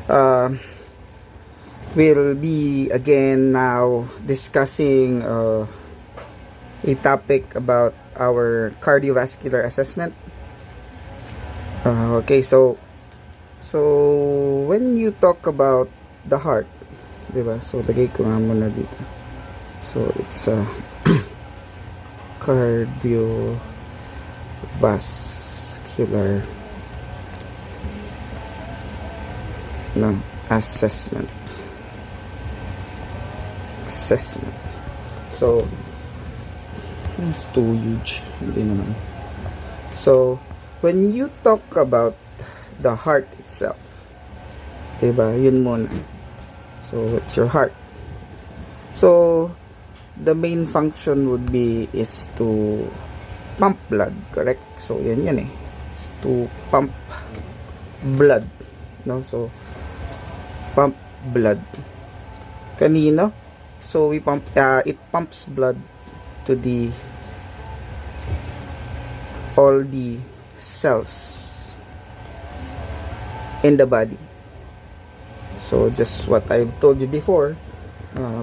uh, we'll be again now discussing a topic about our cardiovascular assessment. Okay, so when you talk about the heart, diba? So lagay ko nga muna dito. So it's cardiovascular assessment. So it's too huge, hindi naman. So when you talk about the heart itself, diba, yun muna. So it's your heart. So the main function would be is to pump blood, correct? So yan eh, it's to pump blood, no? So pump blood kanino? So we pump it pumps blood to all the cells in the body. So just what I've told you before,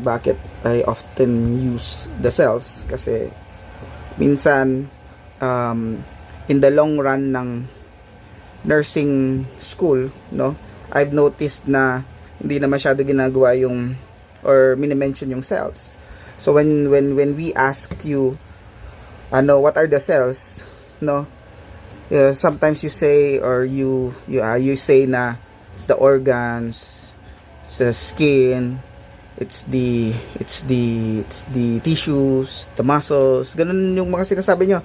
bakit I often use the cells, kasi minsan in the long run ng nursing school, no, I've noticed na hindi na masyado ginagawa yung or mini-mention yung cells. So when we ask you what are the cells, no, sometimes you say, or you say na it's the organs, it's the skin, it's the tissues, the muscles, ganun yung mga sinasabi nyo.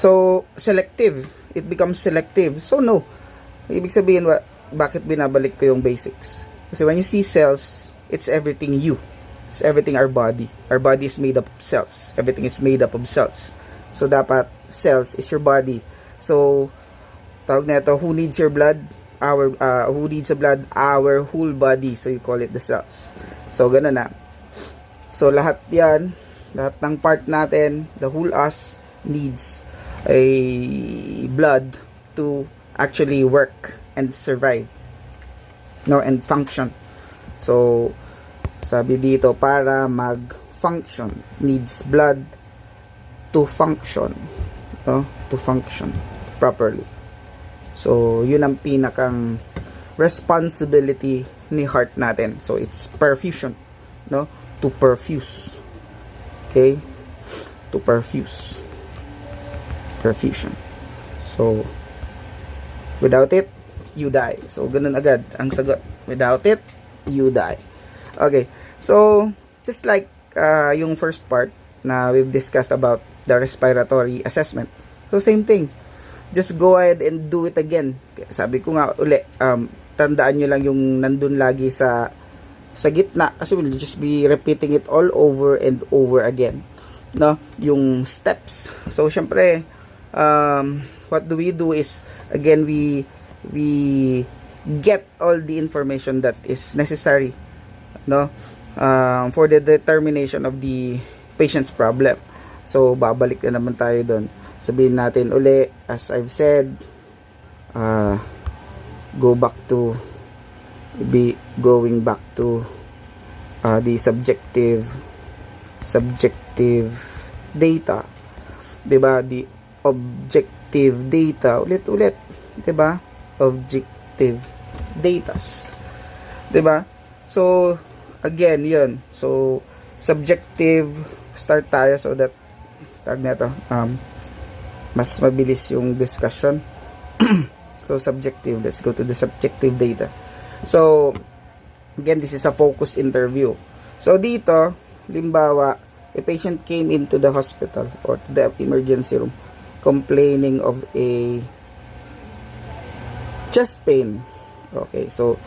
So selective, it becomes selective. So no, ibig sabihin, bakit binabalik ko yung basics? Kasi when you see cells, it's everything it's everything our body is made up of cells. Everything is made up of cells. So dapat cells is your body. So tawag na ito, who needs your blood? Who needs the blood? Our whole body. So you call it the cells. So ganun na. So lahat yan, lahat ng part natin, the whole us needs a blood to actually work and survive, no, and function. So sabi dito, para mag-function, needs blood to function, no, to function properly. So yun ang pinakang responsibility ni heart natin. So it's perfusion, no, to perfuse. Okay, to perfusion. So without it, you die. So ganun agad ang sagot. Without it, you die. Okay, so just like yung first part na we've discussed about the respiratory assessment, so same thing, just go ahead and do it again. Sabi ko nga uli, tandaan nyo lang yung nandun lagi sa gitna, kasi we'll just be repeating it all over and over again, no, yung steps. So syempre, what do is, again, we get all the information that is necessary, no, for the determination of the patient's problem. So babalik na naman tayo doon. Sabihin natin uli, as I've said, going back to the subjective data, diba? The objective data, ulit, diba? Objective datas, diba? So again, yun. So subjective, start tayo so that tag na to, mas mabilis yung discussion. So subjective, let's go to the subjective data. So again, this is a focus interview. So dito, limbawa, a patient came into the hospital or to the emergency room complaining of a chest pain. Okay, so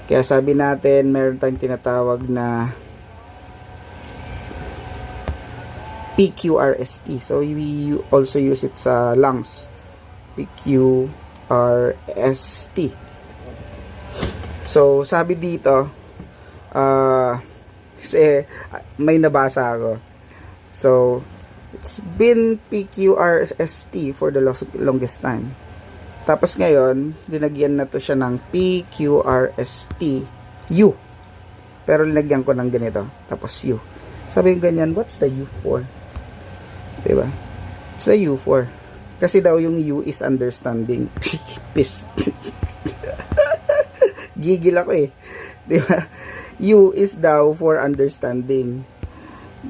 kaya sabi natin, meron tayong tinatawag na PQRST. So we also use it sa lungs. PQRST. So sabi dito, kasi may nabasa ako. So it's been PQRST for the longest time. Tapos ngayon, linagyan na to siya ng PQRST U. Pero linagyan ko ng ganito. Tapos U. Sabi yung ganyan, what's the U for? Diba? What's the U for? Kasi daw yung U is understanding. Peace. Gigil ako eh. Diba? U is daw for understanding.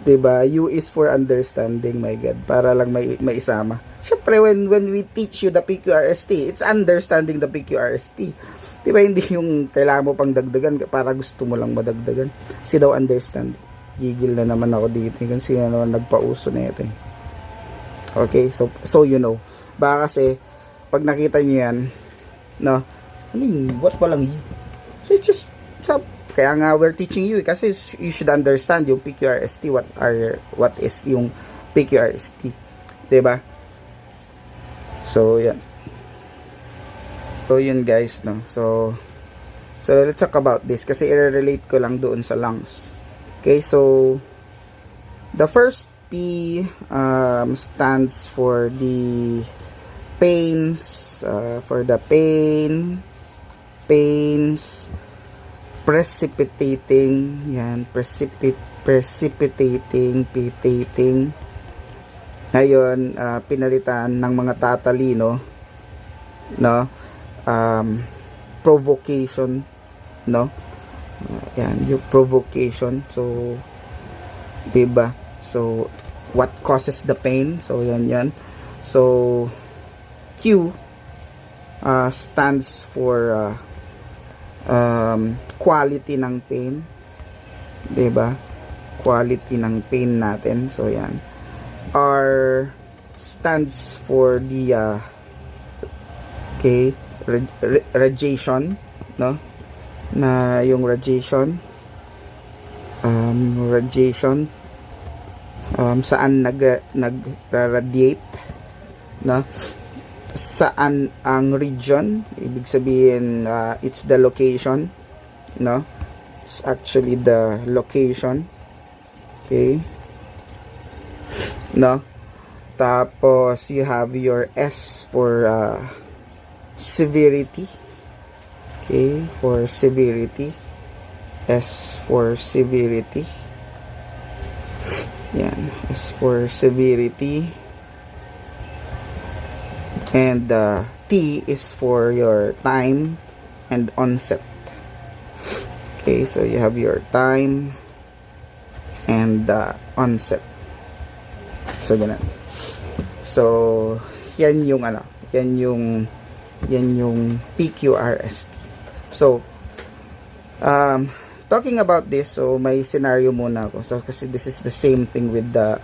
Diba? U is for understanding, my God. Para lang may isama. Siyempre, when we teach you the PQRST, it's understanding the PQRST. Diba? Hindi yung kailangan mo pang dagdagan para gusto mo lang madagdagan. Kasi daw understand. Gigil na naman ako dito. Kasi na naman nagpauso na ito. Okay? So you know. Baka kasi, pag nakita nyo yan, no? Ano yung, what walang U? So it's just, kaya nga we're teaching you kasi you should understand yung PQRST, what is yung PQRST, 'di ba? So yan. So yun guys, no. So let's talk about this kasi i-relate ko lang doon sa lungs. Okay, so the first P stands for the pains, pains precipitating, yan, precipitating. Ngayon, pinalitan ng mga tatalino, no, provocation, no, yan, yung provocation. So, diba? So, what causes the pain? So, yan. So, Q stands for quality ng pain, 'di ba? Quality ng pain natin. So yan. R stands for the radiation, no? Na yung radiation saan nag-radiate, no? Saan ang region, ibig sabihin it's the location, no? It's actually the location. Okay, no? Tapos you have your S for severity. Okay, for severity. S for severity. Yan, S for severity. And T is for your time and onset. Okay, so you have your time and onset. So ganun. So yan yung PQRST. So talking about this, so may scenario muna ako. So kasi this is the same thing with the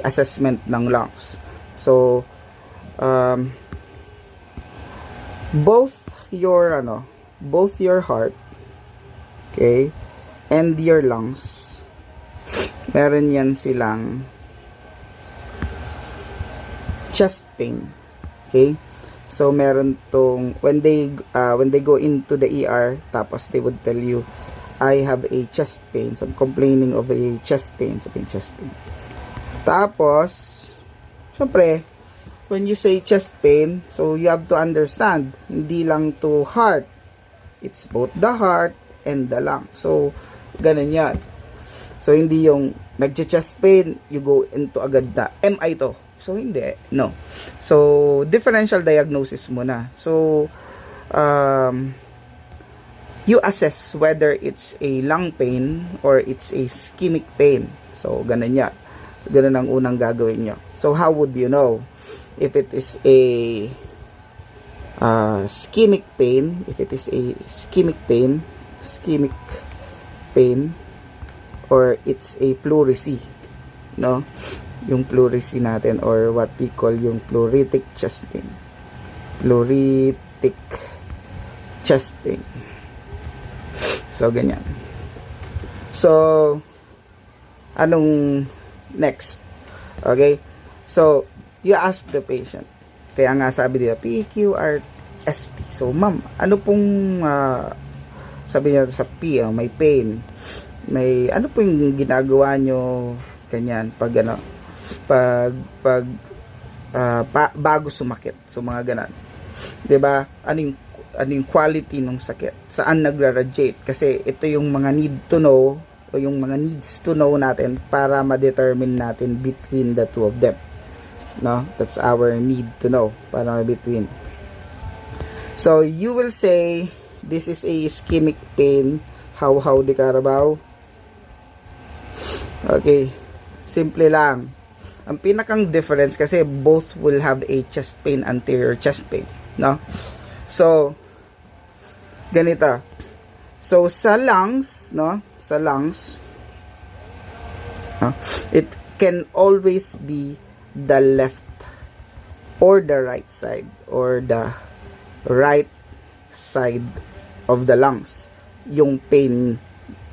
assessment ng lungs. So both your heart, okay, and your lungs, meron yan silang chest pain. Okay, so meron tong when they go into the ER, tapos they would tell you, I have a chest pain, so I'm complaining of a chest pain, chest pain. Tapos, syempre, when you say chest pain, so you have to understand, hindi lang to heart. It's both the heart and the lung. So, ganun yan. So, hindi yung nagcha-chest pain, you go into agad na, MI to. So, hindi. No. So, differential diagnosis muna. So, you assess whether it's a lung pain or it's a ischemic pain. So, ganun yan. So, ganun ang unang gagawin nyo. So, how would you know if it is a ischemic pain, if it is a ischemic pain, or it's a pleurisy, no? Yung pleurisy natin, or what we call yung pleuritic chest pain. Pleuritic chest pain. So, ganyan. So, anong next? Okay? So, you ask the patient. Kaya nga sabi dito, PQRST. So, ma'am, ano pong sabi niya sa P, may pain. May, ano po yung ginagawa nyo, ganyan, pag bago sumakit. So mga ganun. 'Di ba? Ano yung quality ng sakit? Saan nagra-radiate? Kasi ito yung mga need to know o yung mga needs to know natin para ma-determine natin between the two of them. No? That's our need to know para between. So you will say this is a ischemic pain. How di Carabao? Okay. Simple lang. Ang pinakang difference kasi both will have a chest pain, anterior chest pain, no? So ganito. So sa lungs, no? Sa lungs, it can always be the left or the right side or the right side of the lungs. Yung pain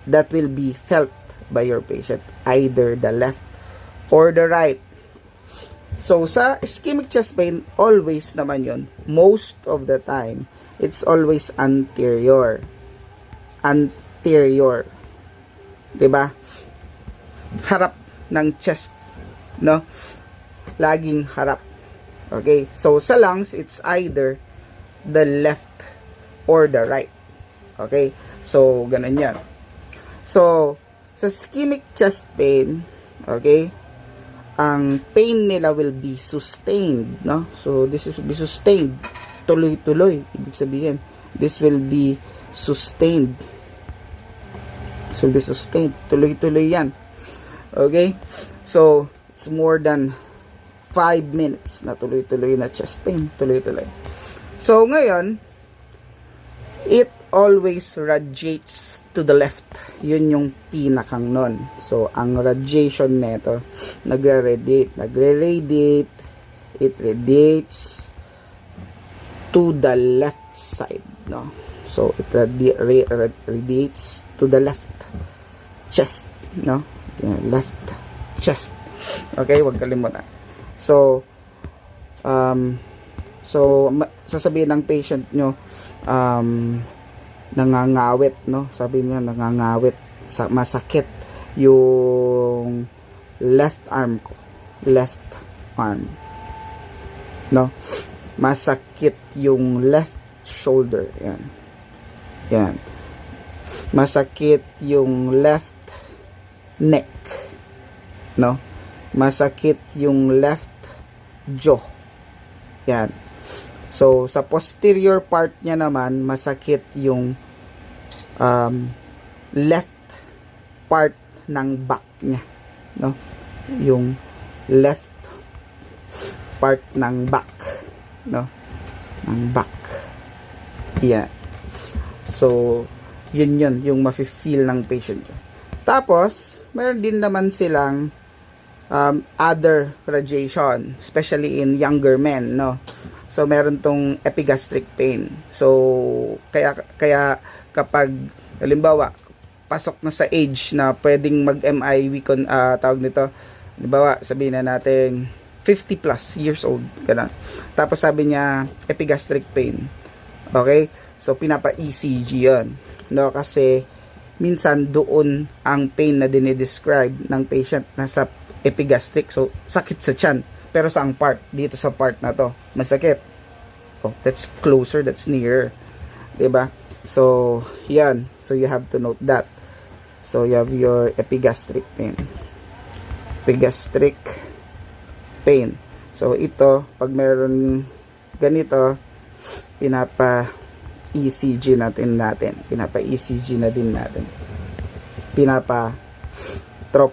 that will be felt by your patient, either the left or the right. So sa ischemic chest pain, always naman yun, most of the time, it's always anterior. Anterior. 'Di ba? Harap ng chest, no? Laging harap. Okay? So sa lungs, it's either the left or the right. Okay? So ganun 'yan. So sa ischemic chest pain, okay? Ang pain nila will be sustained, no? So this will be sustained. Tuloy-tuloy, ibig sabihin. This will be sustained. This will be sustained. Tuloy-tuloy yan. Okay? So, it's more than 5 minutes na tuloy-tuloy na chest pain. Tuloy-tuloy. So, ngayon, it always radiates to the left. Yun yung pinakang nun. So, ang radiation neto, nagre-radiate. It radiates to the left side, no? So it radiates to the left chest, no? Left chest. Okay, wag kalimutan. So sasabihin ng patient nyo, nangangawit, no? Sabi niya nangangawit, masakit yung left arm ko, left arm, no? Masakit yung left shoulder. Yan. Masakit yung left neck. No? Masakit yung left jaw. Yan. So, sa posterior part niya naman, masakit yung left part ng back niya. No? Yung left part ng back. No? Ng back. Yan. So, yun yung mafe-feel ng patient. Tapos, meron din naman silang other radiation, especially in younger men, no? So, meron tong epigastric pain. So, kaya kapag, halimbawa, pasok na sa age na pwedeng mag-MI, tawag nito, halimbawa, sabihin na natin, 50 plus years old, ganun. Tapos sabi niya, epigastric pain. Okay? So, pinapa-ECG yun. No? Kasi, minsan doon ang pain na dinidescribe ng patient nasa epigastric. So, sakit sa tiyan. Pero saang part? Dito sa part na to. Masakit. Oh, that's closer, that's nearer. Diba? So, yan. So, you have to note that. So, you have your epigastric pain. Epigastric pain. So, ito, pag meron ganito, pinapa-ECG natin. Pinapa-ECG na din natin. Pinapa-trop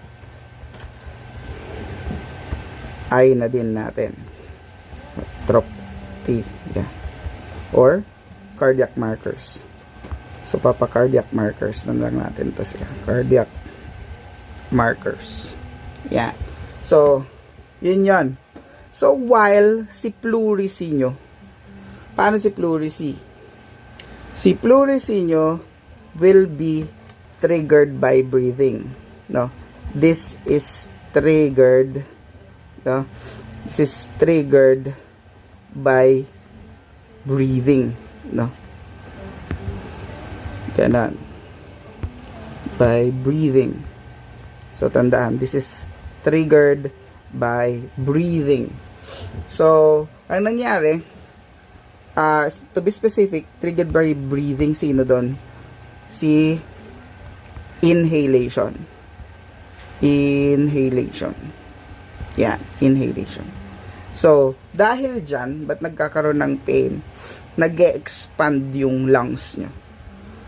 I na din natin. Trop T. Yeah. Or, cardiac markers. So, papa-cardiac markers na lang natin to sila. Cardiac markers. Yeah. So, yun. So, while si pleurisy nyo, paano si pleurisy? Si pleurisy nyo will be triggered by breathing. No? This is triggered, no? This is triggered by breathing. No? Ganon. By breathing. So, tandaan, this is triggered by breathing. So, ang nangyari, to be specific, triggered by breathing, sino doon? Si inhalation. Inhalation. Yan, inhalation. So, dahil dyan, ba't nagkakaroon ng pain? Nag-expand yung lungs nyo.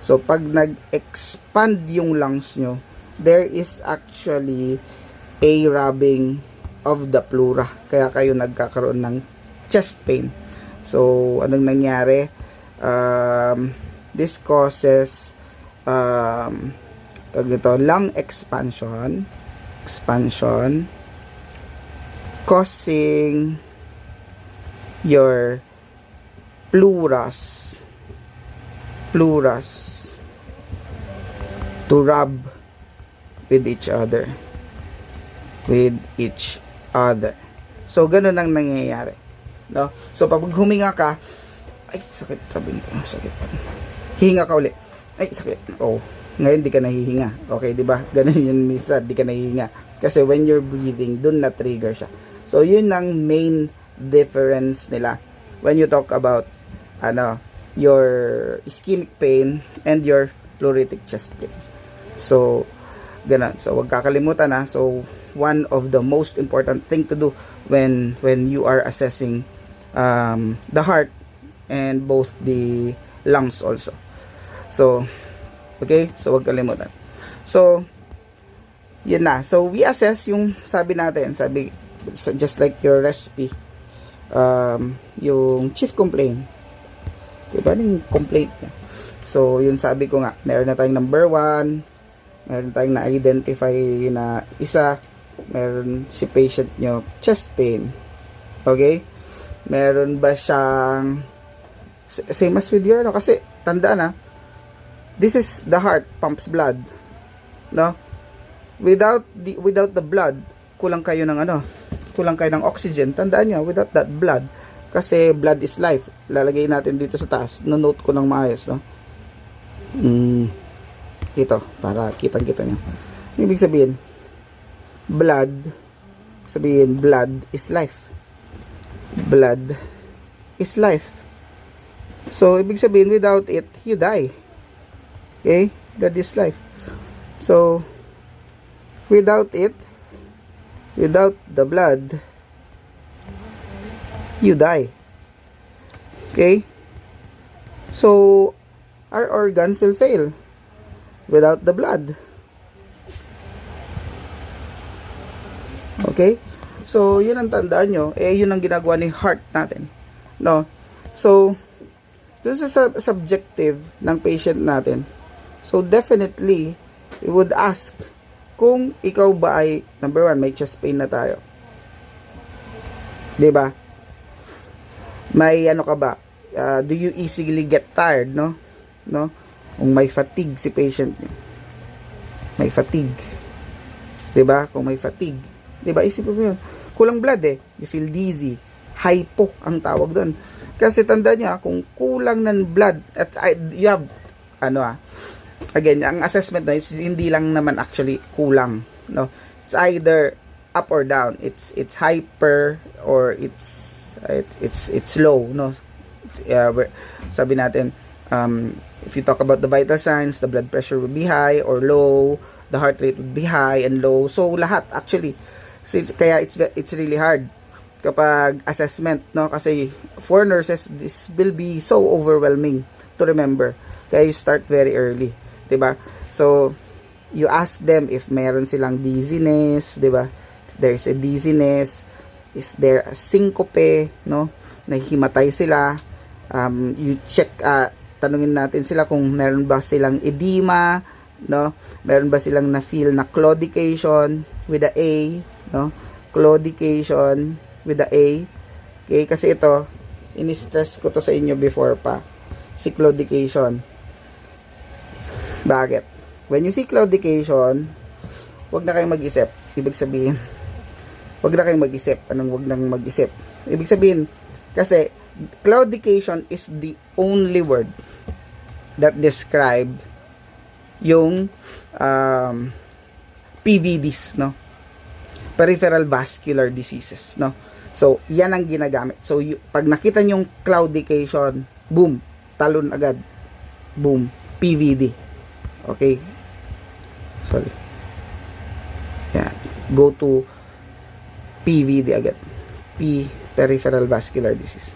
So, pag nag-expand yung lungs nyo, there is actually a rubbing of the pleura. Kaya kayo nagkakaroon ng chest pain. So, anong nangyari? This causes lung expansion, causing your pleuras to rub with each other. So, ganun ang nangyayari. No? So, pag huminga ka, ay, sakit, sabihin ko, sakit. Hihinga ka ulit. Ay, sakit. Oh, ngayon di ka nahihinga. Okay, di ba? Ganun yun minsan, di ka nahihinga. Kasi when you're breathing, dun na-trigger siya. So, yun ang main difference nila when you talk about your ischemic pain and your pleuritic chest pain. So, ganun. So, wag kakalimutan na. So, one of the most important thing to do when you are assessing the heart and both the lungs also. So, okay? So, wag kalimutan. So, yun na. So, we assess yung sabi natin. Just like your recipe. Yung chief complaint. Diba yung complaint niya? So, yun sabi ko nga. Meron na tayong number 1. Meron tayong na-identify na isa. Meron si patient nyo chest pain. Okay? Meron ba siyang same as with your kasi tandaan na this is the heart pumps blood, no? Without the blood, kulang kayo ng oxygen. Tandaan nyo, without that blood, kasi blood is life. Lalagay natin dito sa taas. No-note ko ng maayos, no? Ito, para kitang-kita nyo. Ibig sabihin, blood is life. Blood is life. So, ibig sabihin, without it, you die. Okay? Blood is life. So, without it, without the blood, you die. Okay? So, our organs will fail without the blood. Okay? So, yun ang tandaan nyo. Yun ang ginagawa ni heart natin. No? So, dun sa subjective ng patient natin. So, definitely, we would ask kung ikaw ba ay, number 1, may chest pain na tayo. Diba? May ka ba? Do you easily get tired, no? Kung may fatigue si patient niyo. May fatigue. Diba? Kung may fatigue. Diba? Isipin mo yun. Kulang blood You feel dizzy. Hypo ang tawag doon. Kasi tanda niya, kung kulang ng blood, at you have, again, ang assessment na is hindi lang naman actually kulang, no? It's either up or down. It's hyper or it's low, no? Sabi natin, if you talk about the vital signs, the blood pressure will be high or low, the heart rate would be high and low. So lahat actually. Kaya it's really hard kapag assessment, no? Kasi for nurses, this will be so overwhelming to remember. Kaya you start very early, 'di ba? So you ask them if meron silang dizziness, 'di ba? There's a dizziness, is there a syncope, no? Nahihimatay sila. You check, tanungin natin sila kung meron ba silang edema, no? Meron ba silang na-feel na claudication with a A, no? Claudication with the A. Okay, kasi ito, ini-stress ko to sa inyo before pa. Si claudication. Bakit? When you see claudication, wag na kayong mag-isip. Ibig sabihin, wag na kayong mag-isip. Anong wag nang mag-isip? Ibig sabihin, kasi claudication is the only word that describe yung PVDs, no? Peripheral vascular diseases, no? So, yan ang ginagamit. So, pag nakita nyo yung claudication, boom, talon agad. Boom, PVD. Okay? Sorry. Yan. Go to PVD agad. Peripheral vascular disease.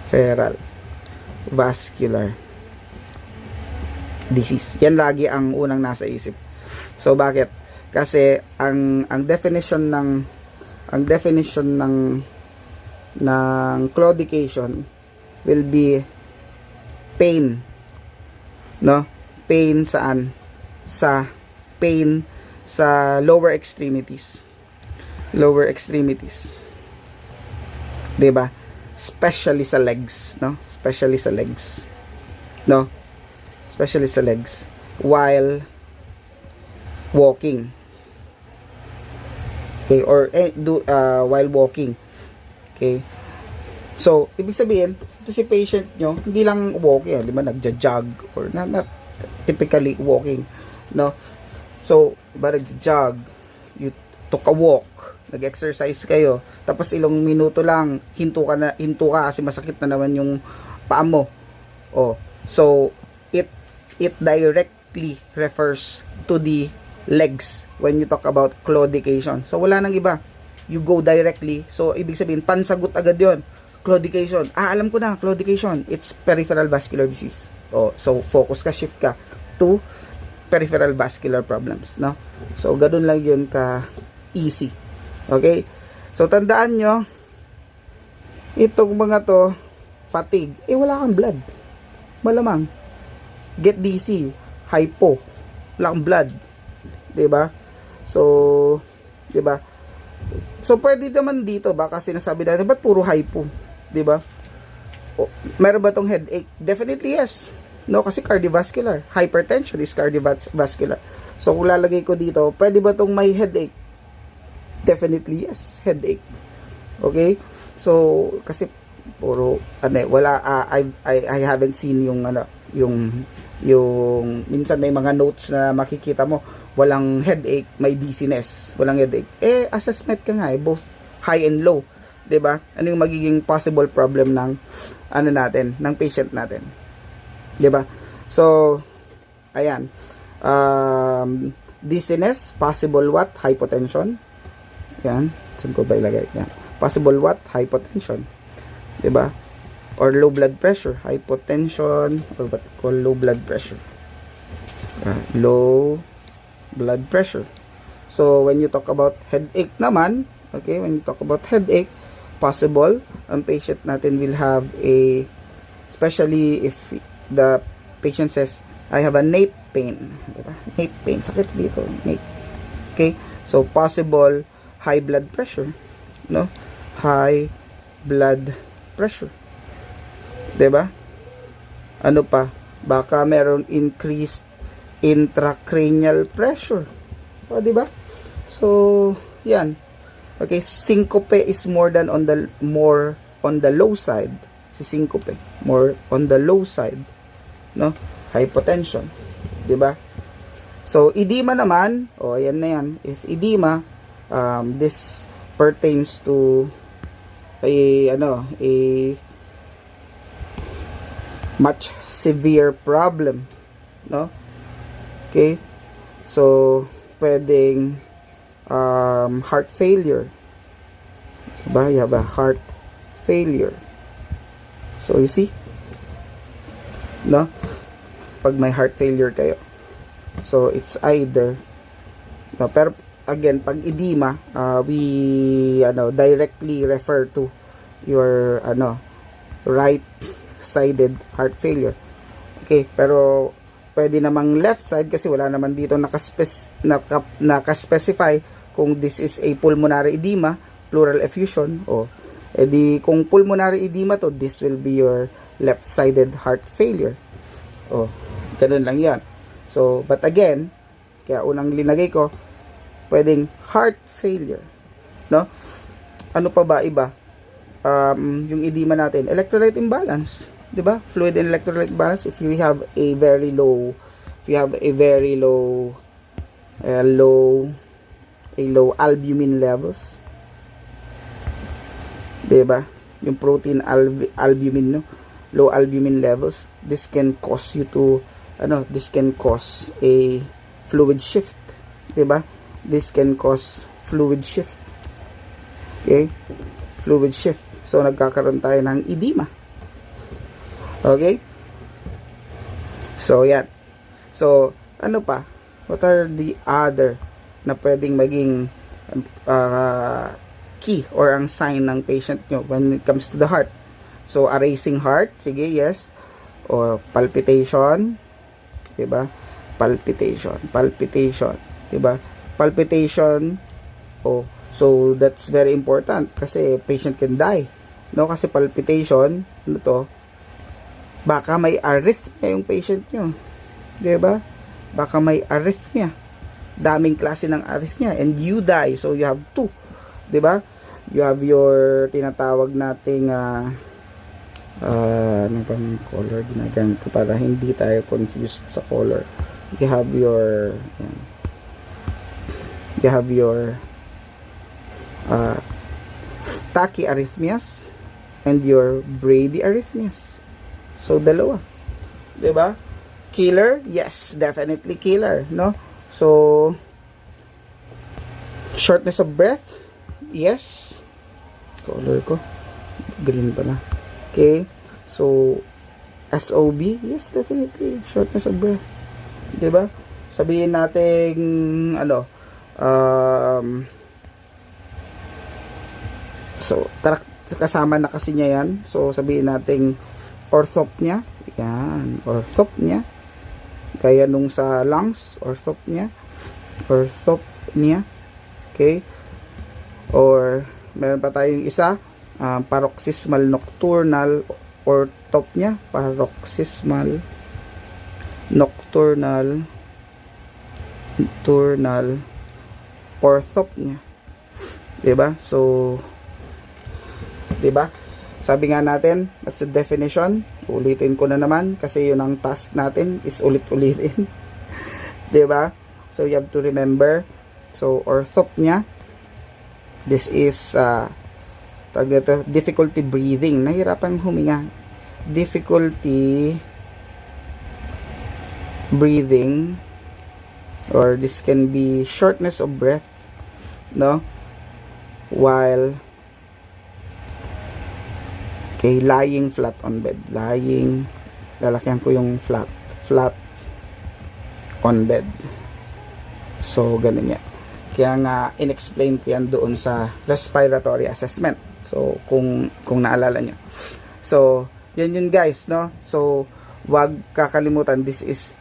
Feral vascular disease. Yan lagi ang unang nasa isip. So, bakit? Kasi, ang definition ng claudication will be pain, no? Pain saan? Pain sa lower extremities. 'Di ba? Especially sa legs, no? Especially sa legs while walking. Okay, or while walking. Okay. So, ibig sabihin, ito si patient nyo, hindi lang walking, di ba, nagja-jog or not typically walking, no? So, ba nagja-jog, you took a walk, nag-exercise kayo, tapos ilang minuto lang, hinto ka kasi masakit na naman yung paa mo. Oh, so, it directly refers to the legs when you talk about claudication. So, wala nang iba. You go directly. So, ibig sabihin, pansagot agad yon. Claudication. Alam ko na, claudication. It's peripheral vascular disease. Oh, so, focus ka, shift ka to peripheral vascular problems, no? So, ganun lang yun ka-easy. Okay? So, tandaan nyo, itong mga to, fatigue, wala kang blood. Malamang. Get dizzy, hypo, wala kang blood. 'Di ba? So, 'di ba? So, pwede naman dito ba kasi sinasabi natin, ba't puro hypo? 'Di ba? Meron ba tong headache? Definitely yes. No, kasi cardiovascular. Hypertension is cardiovascular. So, kung lalagay ko dito, pwede ba tong may headache? Definitely yes, headache. Okay? So, kasi puro wala I haven't seen yung yung minsan may mga notes na makikita mo walang headache, may dizziness, walang headache. Assessment ka nga both high and low, 'di ba? Ano yung magiging possible problem ng ng patient natin? 'Di ba? So, ayan. Dizziness, possible what? Hypotension. Yan, saan ko ba ilagay? Yan. Possible what? Hypotension. 'Di ba? Or low blood pressure, hypotension, or what call low blood pressure. Low blood pressure. So, when you talk about headache naman, okay, when you talk about headache, possible, ang patient natin will have especially if the patient says, I have a nape pain. Diba? Nape pain, sakit dito, nape. Okay, so possible high blood pressure, no? High blood pressure. 'Di ba? Ano pa? Baka meron increased intracranial pressure. O, 'di ba? So, 'yan. Okay, syncope is more on the low side. Si syncope, more on the low side, no? Hypotension, 'di ba? So, edema naman, ayan na 'yan. If edema, this pertains to a much severe problem, no? Okay, so pwedeng heart failure, diba? You have a heart failure. So you see, no? Pag may heart failure kayo, so it's either, no, pero again, pag edema, we directly refer to your right sided heart failure. Okay, pero pwede namang left side kasi wala naman dito nakaspecify kung this is a pulmonary edema, pleural effusion, edi kung pulmonary edema to, this will be your left sided heart failure. Ganun lang yan. So, but again, kaya unang linagay ko, pwedeng heart failure, no? Ano pa ba iba? Yung edema natin, electrolyte imbalance, 'di ba? Fluid and electrolyte balance. If you have a very low low albumin levels, 'Di ba? Yung protein albumin, no? Low albumin levels, this can cause you to this can cause a fluid shift, 'di ba? This can cause fluid shift. Okay? Fluid shift. So nagkakaroon tayo ng edema. Okay? So yan. So ano pa? What are the other na pwedeng maging key or ang sign ng patient nyo when it comes to the heart? So, a racing heart, sige, yes. O palpitation, 'di ba? Palpitation, 'di ba? Palpitation. Oh, so that's very important kasi patient can die. No, kasi palpitation, ano to? Baka may arrhythmia yung patient nyo. 'Di ba? Baka may arrhythmia. Daming klase ng arrhythmia and you die. So, you have two. 'Di ba? You have your tinatawag nating ano bang color ginagamit ko para hindi tayo confused sa color. You have your tachyarrhythmias and your bradyarrhythmias. So dalawa, 'di ba? Killer, yes, definitely killer, no? So shortness of breath, yes. Color ko green pala. Okay, so SOB, yes, definitely shortness of breath, 'di ba? Sabihin natin so kasama na kasi niya yan. So sabihin natin orthopnea, yan, orthopnea. Kaya nung sa lungs, orthopnea. Okay, or meron pa tayong isa, paroxysmal nocturnal orthopnea, paroxysmal nocturnal orthopnea. 'Di ba? So 'di ba? Sabi nga natin, that's the definition. Ulitin ko na naman kasi yun ang task natin is ulit-ulitin. 'Di ba? So you have to remember. So orthopnea, this is difficulty breathing, nahirapan huminga, difficulty breathing, or this can be shortness of breath, no, while lying flat on bed. Lalakyan ko yung flat on bed. So ganun yan. Kaya nga inexplain ko yan doon sa respiratory assessment. So, kung naalala nyo. So, yun guys, no? So, wag kakalimutan, this is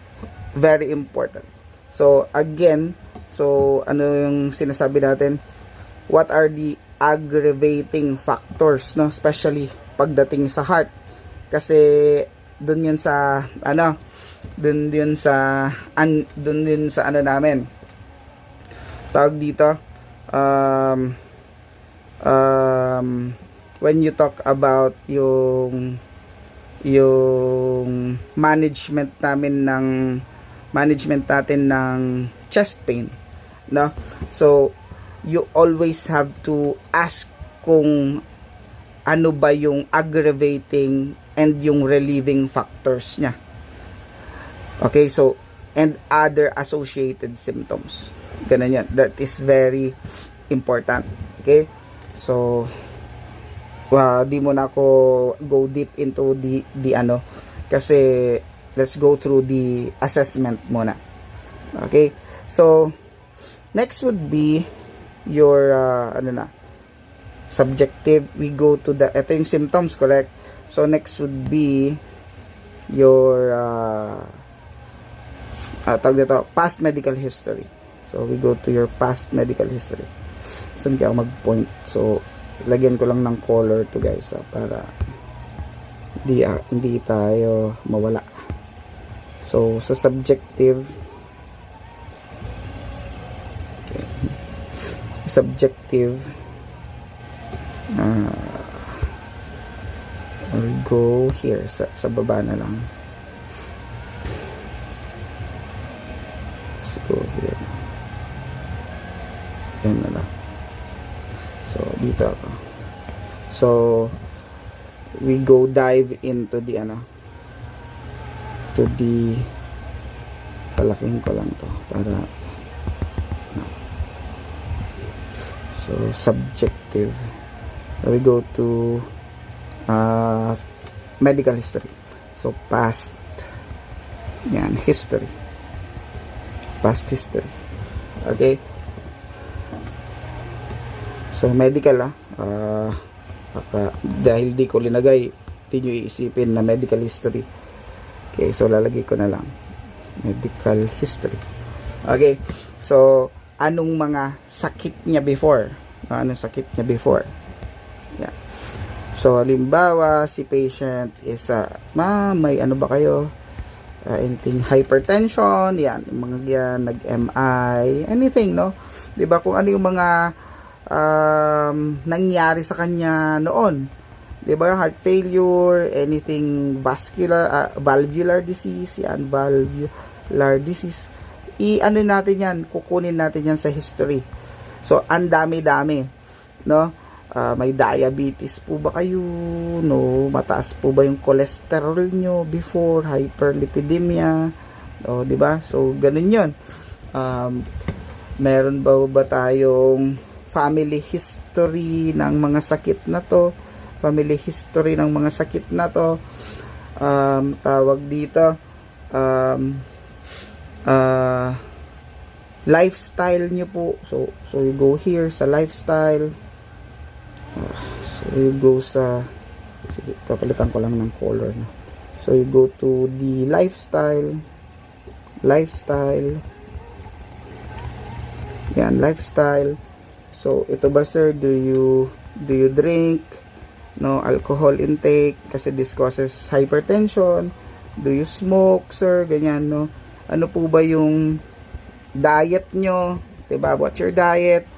very important. So, again, so, ano yung sinasabi natin? What are the aggravating factors, no? Especially, pagdating sa heart. Kasi, dun yun sa, dun yun sa namin. Tawag dito, when you talk about yung management natin ng chest pain, no? So you always have to ask kung ano ba yung aggravating and yung relieving factors niya. Okay, so and other associated symptoms. Ganun yan. That is very important. Okay? So, di mo na ako go deep into the kasi let's go through the assessment muna. Okay? So, next would be your subjective. We go to ito yung symptoms, correct? So, next would be your tawag dito, past medical history. So, we go to your past medical history. Saan kaya ako mag-point? So, lagyan ko lang ng color to guys, para hindi tayo mawala. So, sa subjective, okay. Subjective, I'll go here, sa baba na lang. Let's go here. Yan na lang. So, dito ako. So we go dive into the to the, palaking ko lang to para so subjective. So we go to medical history. So past, yan, history, past history. Okay, so medical dahil di ko linagay, di nyo iisipin na medical history. Okay, so lalagay ko na lang medical history. Okay, so anong mga sakit niya before? Anong sakit niya before? Yeah. So halimbawa si patient is may ano ba kayo? Anything hypertension, yan, yung mga yan, nag-MI, anything, no? 'Di ba, kung ano yung mga nangyari sa kanya noon, 'di ba, heart failure, anything vascular, valvular disease, yan, valvular disease, i-ano natin yan, kukunin natin yan sa history. So ang dami-dami, no? May diabetes po ba kayo, no? Mataas po ba yung cholesterol nyo before, hyperlipidemia, o 'di ba? So ganun 'yon. Meron ba tayong family history ng mga sakit na to? Family history ng mga sakit na to. Tawag dito, lifestyle nyo po. So you go here sa lifestyle. So you go sa, sige, papalitan ko lang ng color, no? So you go to the lifestyle. Yan, lifestyle. So ito ba, sir, do you drink, no, alcohol intake kasi this causes hypertension? Do you smoke, sir? Ganyan, no? Ano po ba yung diet nyo? Diba? What's your diet?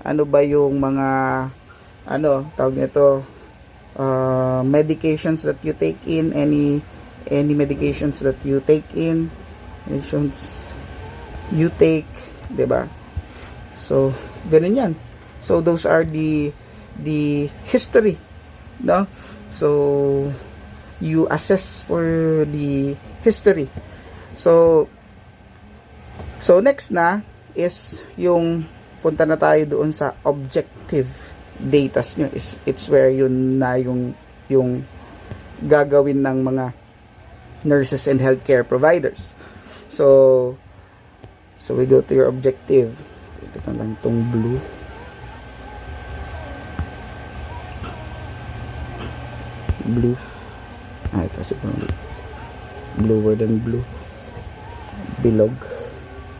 Ano ba yung mga tawag nito, medications that you take in, any medications that you take in, medications you take, diba? So ganun yan. So those are the history, no? So you assess for the history. So next na is yung punta na tayo doon sa objective data nyo. It's where yun na yung gagawin ng mga nurses and healthcare providers. So we go to your objective. Ito na lang tong blue. Ito siguro bluer than blue. Bilog.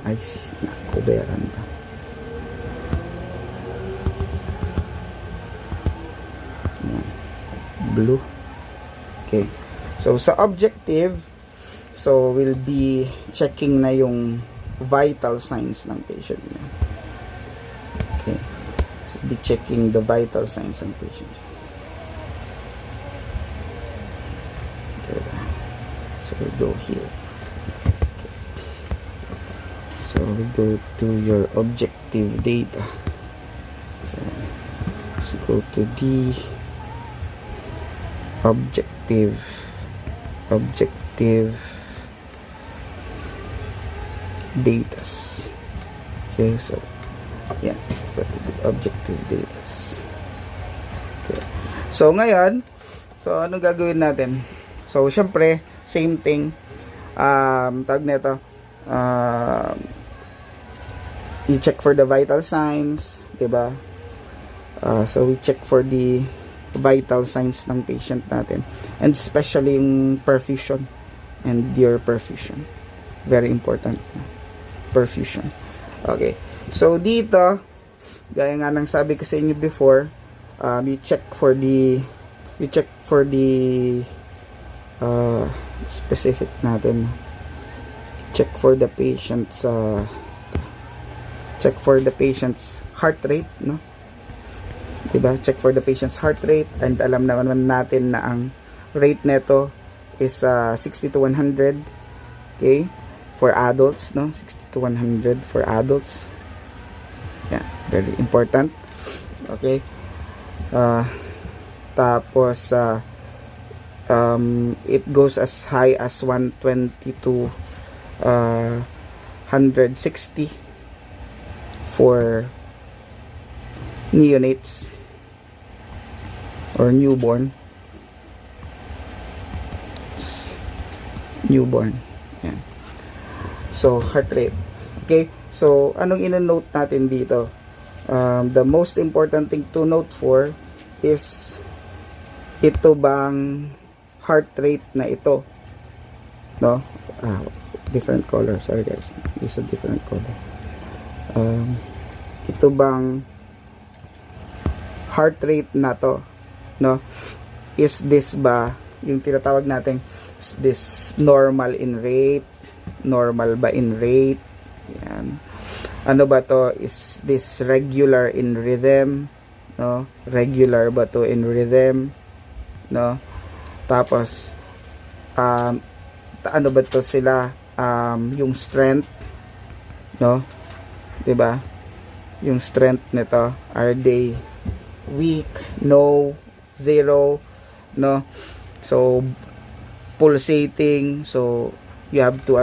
Ay, nakuberan pa. Blue. Okay. So sa objective, so we'll be checking na yung vital signs ng patient niya. Okay. So be checking the vital signs ng patient. Okay. So we go here. Okay. So we go to your objective data. So go to the objective datas. Okay, so yeah, objective datas. Okay. So ngayon, so ano gagawin natin? So syempre, same thing. Tag nito, i-check for the vital signs, 'di ba? So we check for the vital signs ng patient natin, and especially yung perfusion and your perfusion, very important, perfusion. Okay, so dito, gaya nga ng sabi ko sa inyo before, you check for the specific natin, check for the patient's heart rate, no? Diba? Check for the patient's heart rate, and alam naman natin na ang rate neto is 60 to 100. Okay? For adults, no? 60 to 100 for adults. Yeah, very important. Okay? Tapos it goes as high as 120 to 160 for neonates or newborn. Yan. So heart rate. Okay, so anong ino-note natin dito? The most important thing to note for is ito bang heart rate na ito, no? Different color, sorry guys, use a different color. Ito bang heart rate na to, no? Is this ba yung tinatawag natin, is this normal in rate, normal ba in rate? Yan. Ano ba to? Is this regular in rhythm? No? Regular ba to in rhythm? No? Tapos ano ba to sila? Yung strength, no? 'Di ba? Yung strength nito, are they weak, no, zero, no? So pulsating, so you have to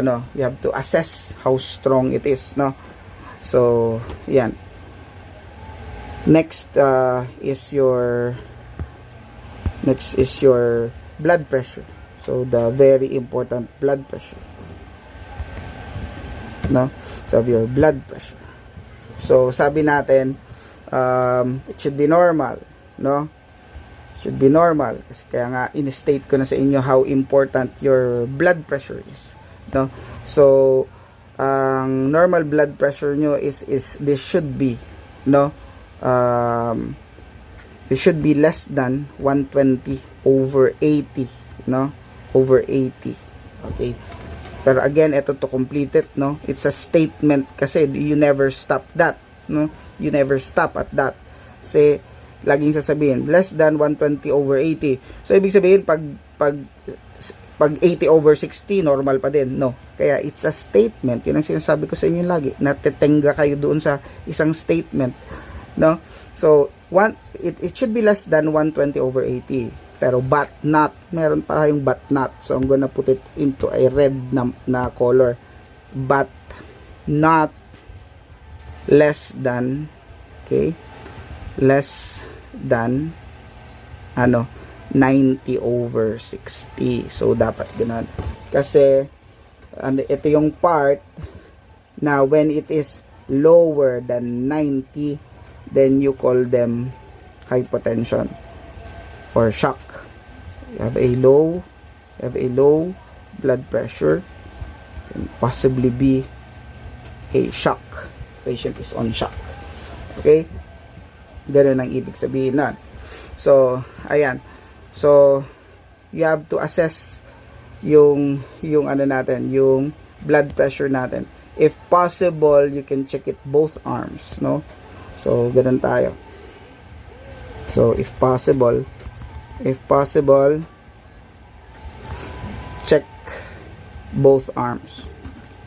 assess how strong it is, no? So yan. Next is your blood pressure. So the very important blood pressure, no? So your blood pressure. So sabi natin it should be normal, no? It should be normal kasi kaya nga in-state ko na sa inyo how important your blood pressure is, no? So ang normal blood pressure nyo is this should be, no, this should be less than 120/80, no? Over 80. Okay, pero again, ito to complete it, no, it's a statement kasi you never stop that, no, you never stop at that. Kasi laging sasabihin less than 120/80, so ibig sabihin pag 80/60 normal pa din, no? Kaya it's a statement. Yun ang sinasabi ko sa inyo lagi, natetenga kayo doon sa isang statement, no? So it should be less than 120/80, pero but not, meron pa tayong but not, so I'm gonna put it into a red na color, but not less than, okay, less than 90/60. So dapat ganun. Kasi ito yung part na when it is lower than 90, then you call them hypotension or shock. You have a low blood pressure, can possibly be a shock. Patient is on shock. Okay? Ganun ang ibig sabihin na. So, ayan. So, you have to assess yung natin, yung blood pressure natin. If possible, you can check it both arms, no? So, ganun tayo. So, if possible, check both arms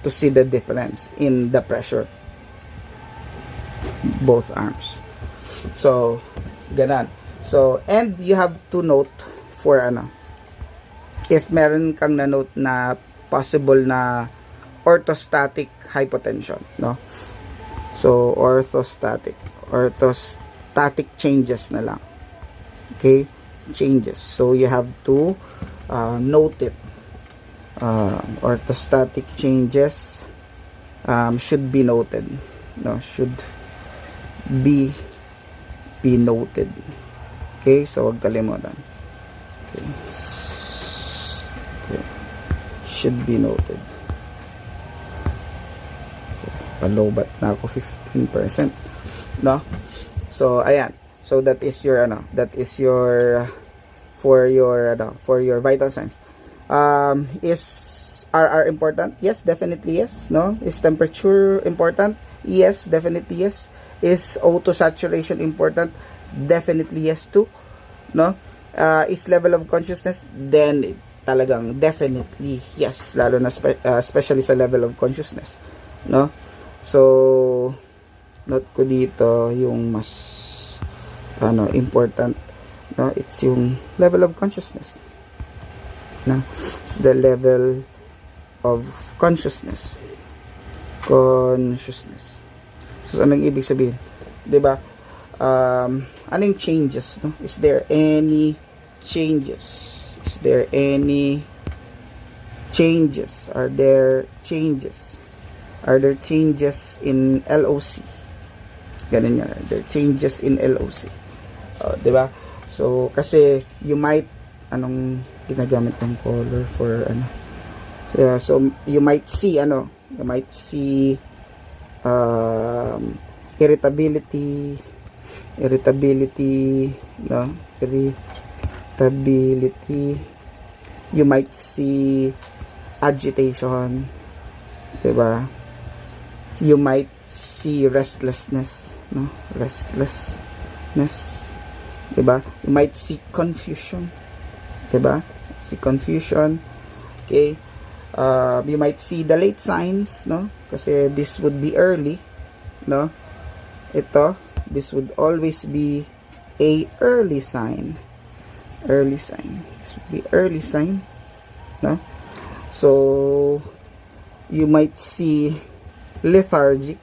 to see the difference in the pressure. Both arms. So, ganun. So, and you have to note for if meron kang na-note na possible na orthostatic hypotension, no? So, orthostatic changes na lang. Okay? Changes. So, you have to note it. Orthostatic changes should be noted. No? Should be noted. Okay, so huwag kalimutan. Okay. Should be noted. So, palobat na ako 15%, no? So ayan. So that is your for your vital signs. Is RR important? Yes, definitely yes, no? Is temperature important? Yes, definitely yes. Is O2 saturation important? Definitely yes too, no? Is level of consciousness? Then talagang definitely yes, lalo na especially sa level of consciousness, no? So note ko dito yung mas important no? It's yung level of consciousness. No? It's the level of consciousness. Consciousness. So, anong ibig sabihin? 'Di ba? Anong changes, no? Is there any changes? Is there any changes? Are there changes? Are there changes in LOC? Ganun yan. Are there changes in LOC? Diba? So, kasi you might, anong ginagamit ng color for, ano? So, you might see, irritability, no? Irritability. You might see agitation, diba? You might see restlessness, no? Restlessness, diba? You might see confusion, diba? See confusion, okay? You might see the late signs, no? Kasi this would be early, no? This would always be a early sign. This would be early sign, no? So, you might see lethargy,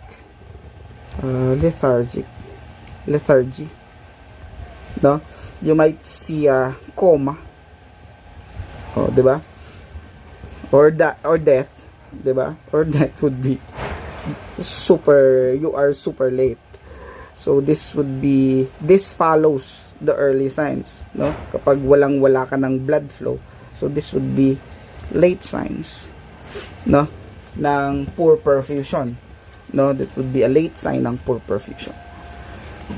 no? You might see coma, diba? Or death, diba? Or death would be you are super late. So, this follows the early signs, no? Kapag wala ka ng blood flow, so this would be late signs, no? Ng poor perfusion, no? That would be a late sign ng poor perfusion.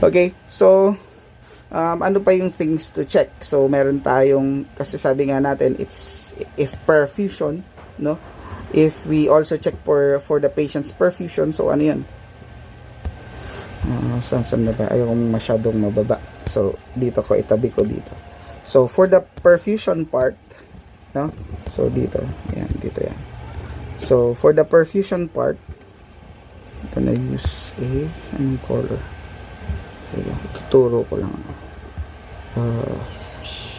Okay, so ano pa yung things to check? So meron tayong, kasi sabi nga natin, it's if perfusion, no? If we also check for the patient's perfusion, so ano yan? Saan na ba? Ayokong masyadong mababa. So dito ko, itabi ko dito. So for the perfusion part, no? So dito yan. So for the perfusion part, I'm gonna use anong color? Tuturo ko lang.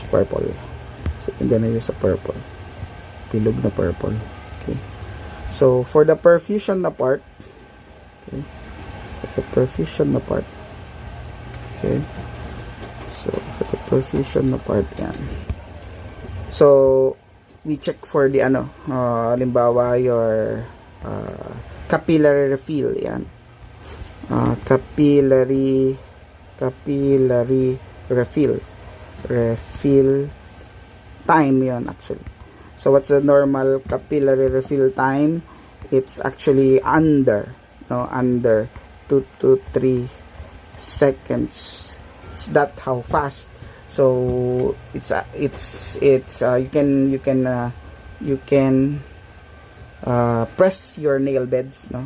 Purple. So I'm gonna use a purple. Bilog na purple. Okay. So for the perfusion na part, okay. For the perfusion na part, okay. So for the perfusion na part, yan. So we check for the halimbawa your capillary refill, yan. Capillary refill time yon actually. So what's the normal capillary refill time? It's actually under 2 to 3 seconds. It's that how fast. So it's you can press your nail beds, no?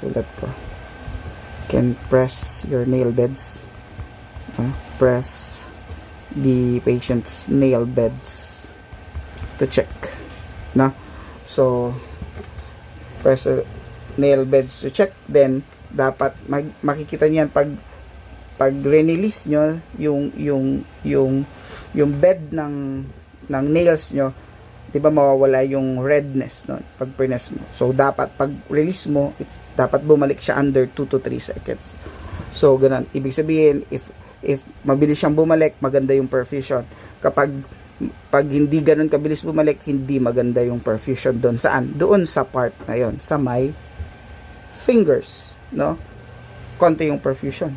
So let go. You can press your nail beds. Press the patient's nail beds to check, no? So press nail beds to check, then dapat makikita niyan pag release nyo yung bed ng nails nyo, di ba mawawala yung redness, no? Pag press mo. So dapat pag release mo, dapat bumalik siya under 2 to 3 seconds. So ganun, ibig sabihin if mabilis siyang bumalik, maganda yung perfusion. Pag hindi ganun kabilis bumalik, hindi maganda yung perfusion doon. Saan? Doon sa part na yon, sa may fingers, no? Konti yung perfusion.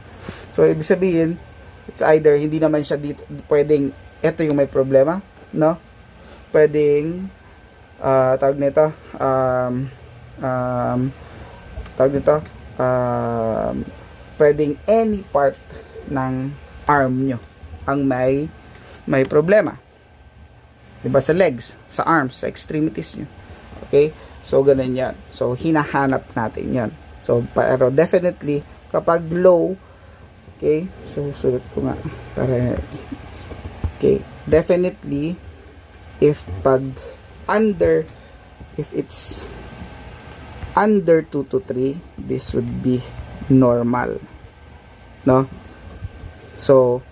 So ibig sabihin, it's either hindi naman siya dito, pwedeng ito yung may problema, no? Pwedeng tawag nito pwedeng any part ng arm nyo ang may problema. Diba? Sa legs, sa arms, sa extremities nyo. Okay? So, ganun yan. So, hinahanap natin yan. So, pero definitely, kapag low, okay? So, sulat ko nga. Okay? Definitely, if it's under 2 to 3, this would be normal. No? So,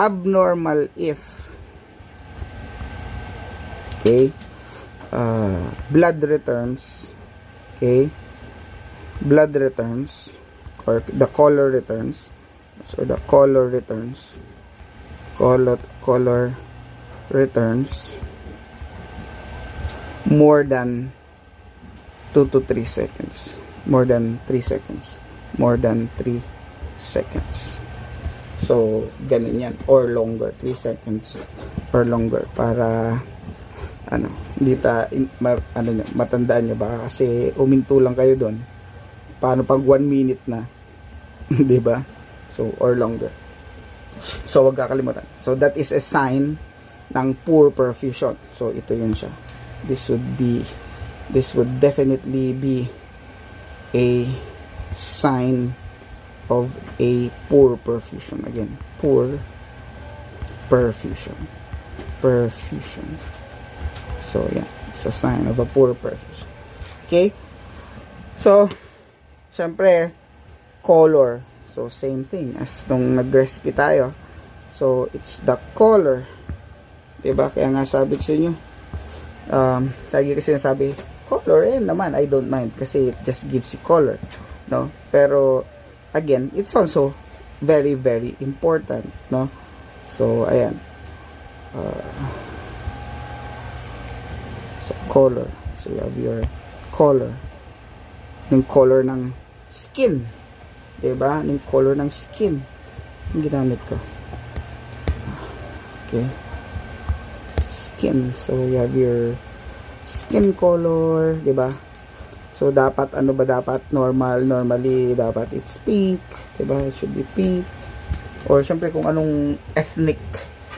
abnormal if, okay, blood returns, okay, blood returns, or the color returns, so the color returns, color returns more than 2 to 3 seconds, more than 3 seconds, more than 3 seconds. So, ganun yan, or longer, 3 seconds or longer, para hindi matandaan nyo ba, kasi uminto lang kayo doon. Paano pag 1 minute na? Di ba? So, or longer. So, wag kakalimutan. So, that is a sign ng poor perfusion. So, ito yun siya. This would definitely be a sign of a poor perfusion. Again, poor perfusion. So, yeah, it's a sign of a poor perfusion. Okay? So, syempre, color. So, same thing as nung nag-recipe tayo. So, it's the color. Diba? Kaya nga sabi ko sa inyo, lagi kasi nasabi, color, naman, I don't mind. Kasi it just gives you color. No? Pero, again, it's also very, very important. No? So, ayan. So, color. So, you have your color. Yung color ng skin. Diba? Yung color ng skin. Yung ginamit ko. Okay. Skin. So, you have your skin color. Diba? So, dapat, ano ba dapat? Normally, dapat it's pink. Diba? It should be pink. Or, syempre, kung anong ethnic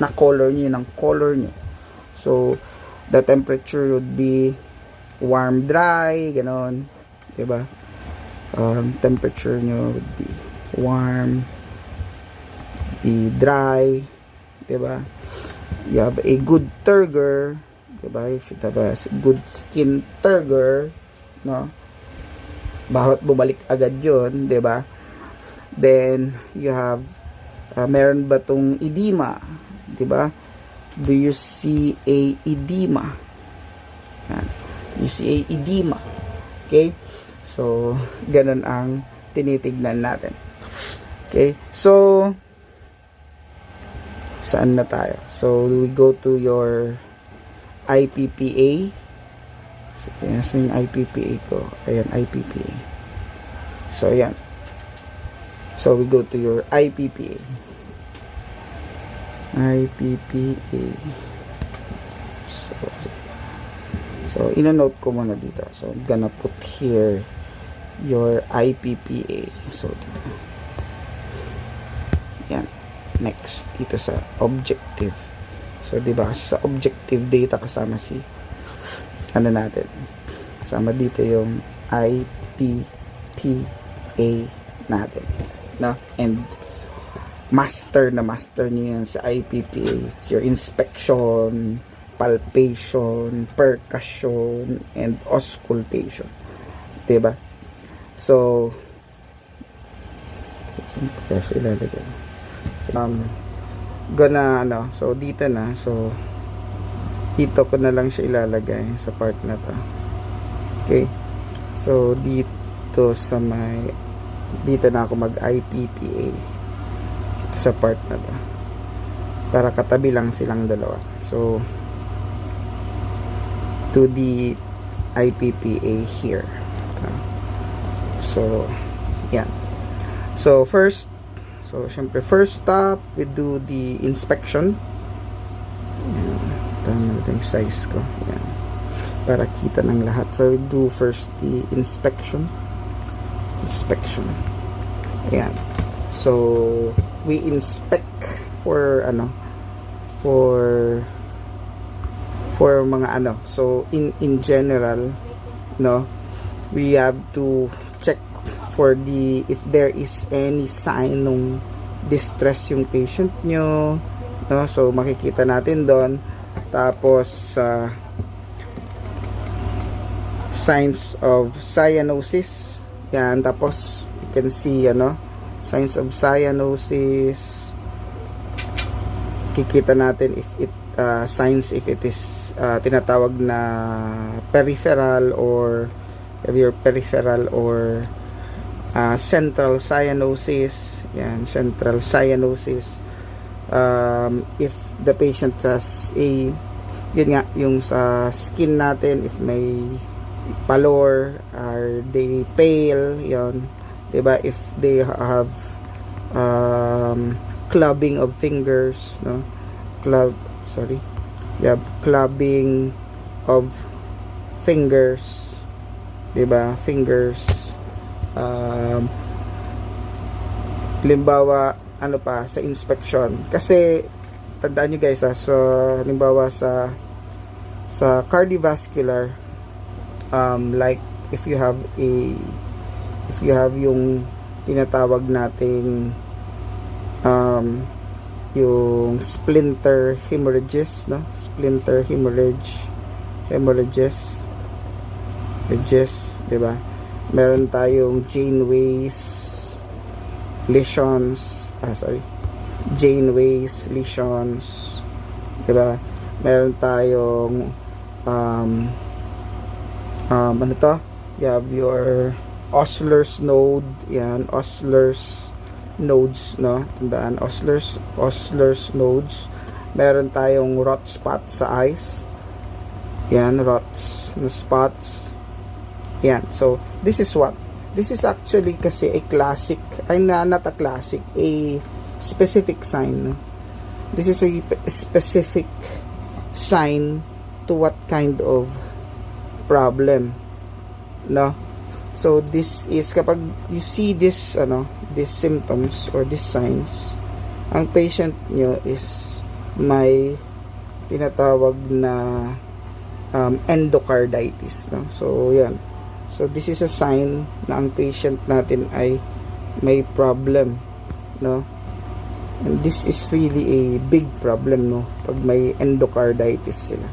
na color nyo, ng color nyo. So, the temperature would be warm, dry, ganon. Diba? Temperature nyo would be warm, be dry, diba? You have a good turgor, diba? You should have a good skin turgor, no? Bawat bumalik agad yun, diba? Then, you have, meron ba tong edema, diba? Do you see a edema? Yan. You see a edema. Okay? So, ganun ang tinitignan natin. Okay? So, saan na tayo? So, we go to your IPPA. So, yan yung IPPA ko. Ayan, IPPA. So, ayan. So, we go to your IPPA. IPPA. So, ino-note ko muna dito. So, I'm gonna put here your IPPA. So, dito. Yan. Next, dito sa objective. So, diba, sa objective data kasama si natin. Kasama dito yung IPPA natin. No? And master niyo yan sa IPPA. It's your inspection, palpation, percussion, and auscultation. Diba? So, kasi ilalagay. So, dito na. So, dito ko na lang siya ilalagay sa part na to. Okay? So, dito sa dito na ako mag-IPPA sa part na to. Para katabi lang silang dalawa. So, to the IPPA here. So, yan. So, syempre, first stop, we do the inspection. Yan. Tama natin yung size ko. Yan. Para kita ng lahat. So, we do first the inspection. Ayan. So, we inspect for mga so in general, no, we have to check for if there is any sign ng distress yung patient nyo, no, so makikita natin doon. Tapos signs of cyanosis, yan. Tapos you can see signs of cyanosis. kikita natin if it signs, if it is tinatawag na peripheral or central cyanosis. Yan, central cyanosis. If the patient has yun nga, yung sa skin natin, if may pallor, are they pale, yun, diba? If they have clubbing of fingers, no? Clubbing of fingers, diba? Fingers. Halimbawa, ano pa, sa inspection. Kasi, tandaan nyo guys, so, halimbawa sa cardiovascular, like, if you have yung tinatawag nating yung splinter hemorrhages, no? Splinter hemorrhages, diba? Meron tayong Janeway's lesions, Janeway's lesions, diba? Meron tayong ano to? You have your Osler's node, yan, Osler's nodes, no? Tandaan, Osler's nodes. Meron tayong rot spot sa eyes. Yan, rots na spots. Yan. So, this is what? This is actually kasi a classic, not a classic, a specific sign, no? This is a specific sign to what kind of problem, no? So this is, kapag you see this these symptoms or these signs, ang patient nyo is may tinatawag na endocarditis, no? So yan, so this is a sign na ang patient natin ay may problem, no? And this is really a big problem, no? Pag may endocarditis sila,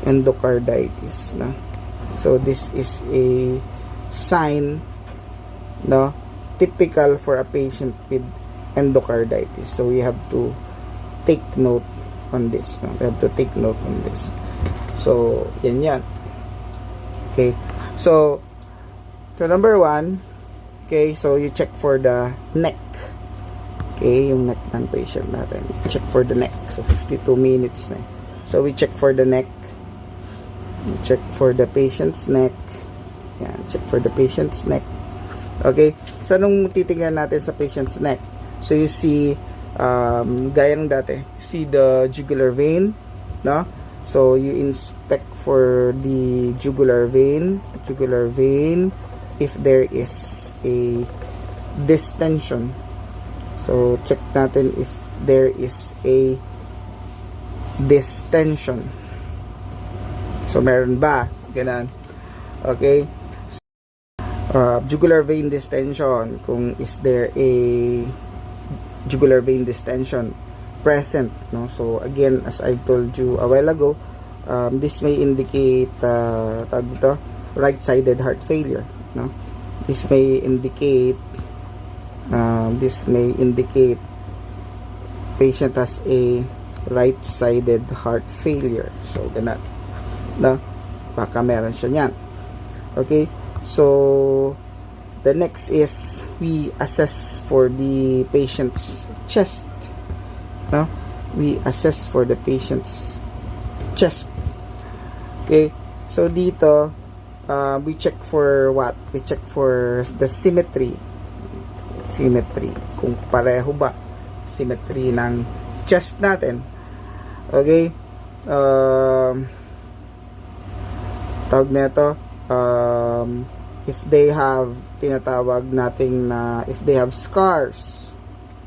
endocarditis, no? So this is a sign, no, typical for a patient with endocarditis. So we have to take note on this, no? We have to take note on this. So yan. Okay, so number 1, okay, so you check for the neck. Okay, yung neck ng patient natin, check for the neck. So 52 minutes na. So we check for the neck, we check for the patient's neck. Yan, check for the patient's neck. Okay, so anong titingnan natin sa patient's neck? So you see, gaya ng dati, see the jugular vein, no? So you inspect for the jugular vein, if there is a distension. So check natin if there is a distension. So meron ba? Ganun. Okay. Jugular vein distension, kung is there a jugular vein distension present, no? So again, as I told you a while ago, this may indicate right-sided heart failure, no? This may indicate patient has a right-sided heart failure. So ganun, no? Baka meron siya niyan. Okay, so the next is we assess for the patient's chest, no? We assess for the patient's chest. Okay, so dito we check for what? We check for the symmetry, kung pareho ba symmetry ng chest natin. Okay, tawag nito, if they have, tinatawag nating na if they have scars,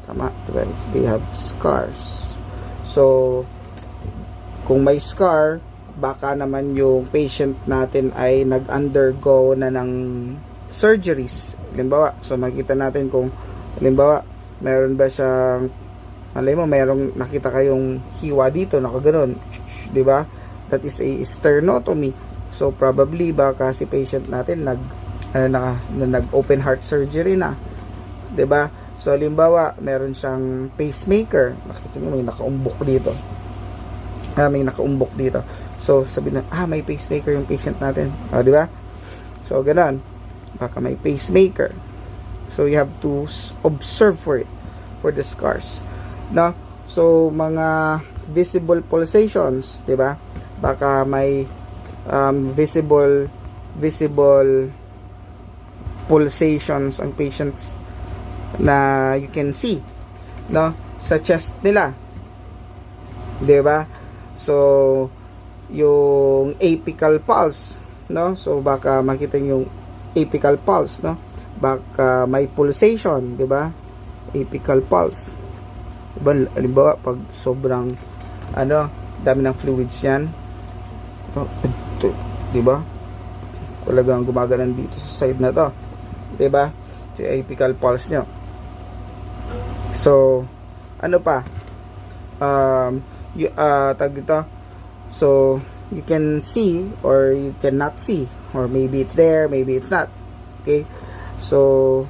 tama, diba? If they have scars, so kung may scar, baka naman yung patient natin ay nag-undergo na ng surgeries. Halimbawa, so makita natin kung halimbawa meron ba siyang, malay mo merong nakita kayong hiwa dito, nakaganon, diba? That is a sternotomy. So probably baka si patient natin nag open heart surgery na, 'di ba? So, halimbawa, meron siyang pacemaker. Nakita niyo may nakaumbok dito. May nakaumbok dito. So, sabi na, may pacemaker yung patient natin. Di ba? So, ganun. Baka may pacemaker. So, you have to observe for it, for the scars. No? So, mga visible pulsations, di ba? Baka may visible pulsations ang patients na you can see, no, sa chest nila, 'di ba? So yung apical pulse, no, so baka makita niyo yung apical pulse, no, baka may pulsation, 'di ba? Apical pulse, halimbawa pag sobrang dami ng fluids yan, 'di ba? Talagang gumagalan dito sa side na to, 'di ba? Si apical pulse nyo. So, ano pa? Tag dito. So, you can see or you cannot see, or maybe it's there, maybe it's not. Okay? So,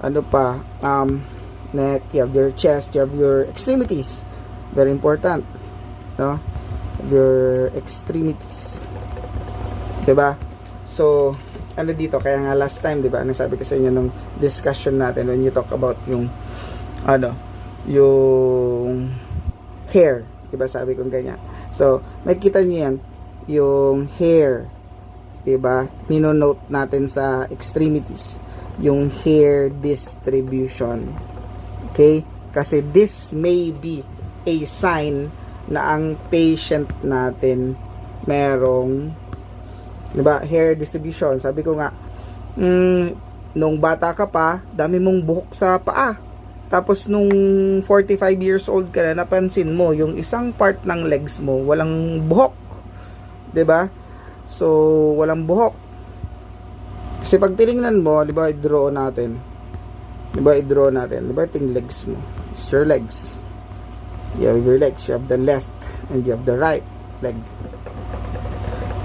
ano pa? Neck, you have your chest, you have your extremities. Very important, no? Your extremities. 'Di ba? So, ano dito, kaya nga last time, 'di ba? Nasabi ko sa inyo nung discussion natin when you talk about yung yung hair, 'di ba? Sabi ko ganyan. So, makikita niyo 'yan, yung hair, 'di ba? Nino-note natin sa extremities, yung hair distribution. Okay? Kasi this may be a sign na ang patient natin merong, 'di ba, hair distribution. Sabi ko nga, nung bata ka pa, dami mong buhok sa paa. Tapos nung 45 years old ka na, napansin mo yung isang part ng legs mo walang buhok, 'di ba? So walang buhok. Kasi pag tiningnan mo, 'di ba, i-draw natin. 'Di ba, i-draw natin. 'Di ba, yung legs mo? It's your legs. You have your legs. You have the left and you have the right leg.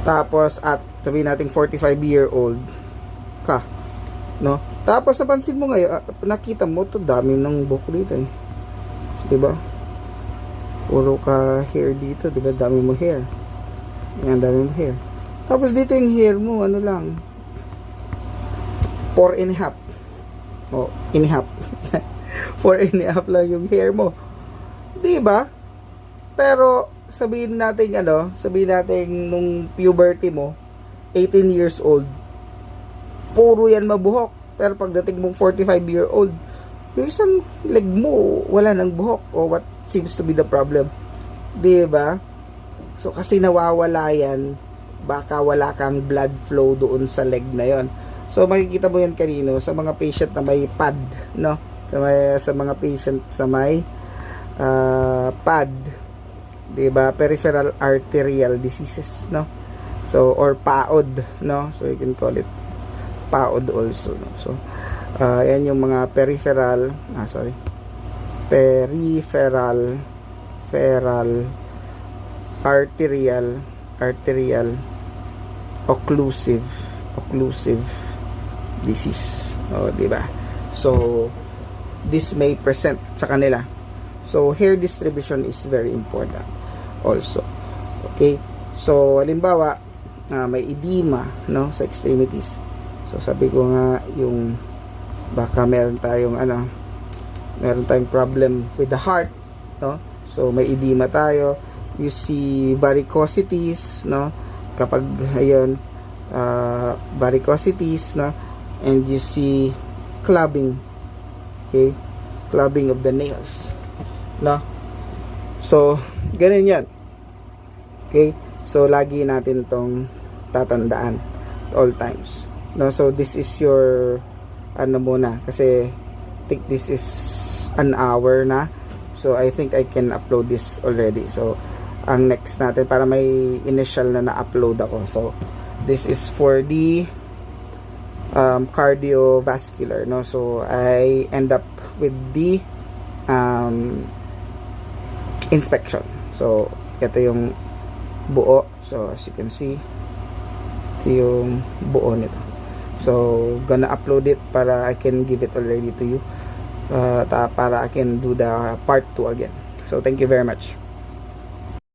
Tapos at sabihin natin 45-year-old ka, no? Tapos napansin mo ngayon, nakita mo to, dami ng buhok dito eh. 'Di ba? Puro ka hair dito, 'di ba? Dami mo hair. Yan, dami mo hair. Tapos dito yung hair mo, ano lang, 4 and a half. Oh, and a half. 4 and a half lang yung hair mo. 'Di ba? Pero sabihin natin nung puberty mo, 18 years old, puro yan mabuhok. Pero pagdating mong 45-year-old, yung isang leg mo wala nang buhok. O what seems to be the problem? 'Di ba? So kasi nawawala yan, baka wala kang blood flow doon sa leg na yon. So makikita mo yan kanino sa mga patient na may pad, no? Sa mga patient sa may pad, 'di ba? Peripheral arterial diseases, no? So or PAOD, no? So you can call it PAOD also, no? So yan yung mga peripheral arterial occlusive disease, di ba? So this may present sa kanila. So hair distribution is very important also. Okay? So halimbawa, may edema, no, sa extremities. So sabi ko nga, yung baka meron tayong problem with the heart, no? So may edema tayo, you see varicosities, no? Kapag ayun, varicosities, no? And you see clubbing, okay? Clubbing of the nails, no? So ganun yan. Okay? So lagi natin tong tatandaan at all times, no? So this is your muna, kasi I think this is an hour na. So I think I can upload this already. So ang next natin, para may initial na upload ako. So this is for the cardiovascular, no? So I end up with the inspection. So ito yung buo. So as you can see, ito yung buo nito. So gonna upload it para I can give it already to you. para I can do the part 2 again. So thank you very much.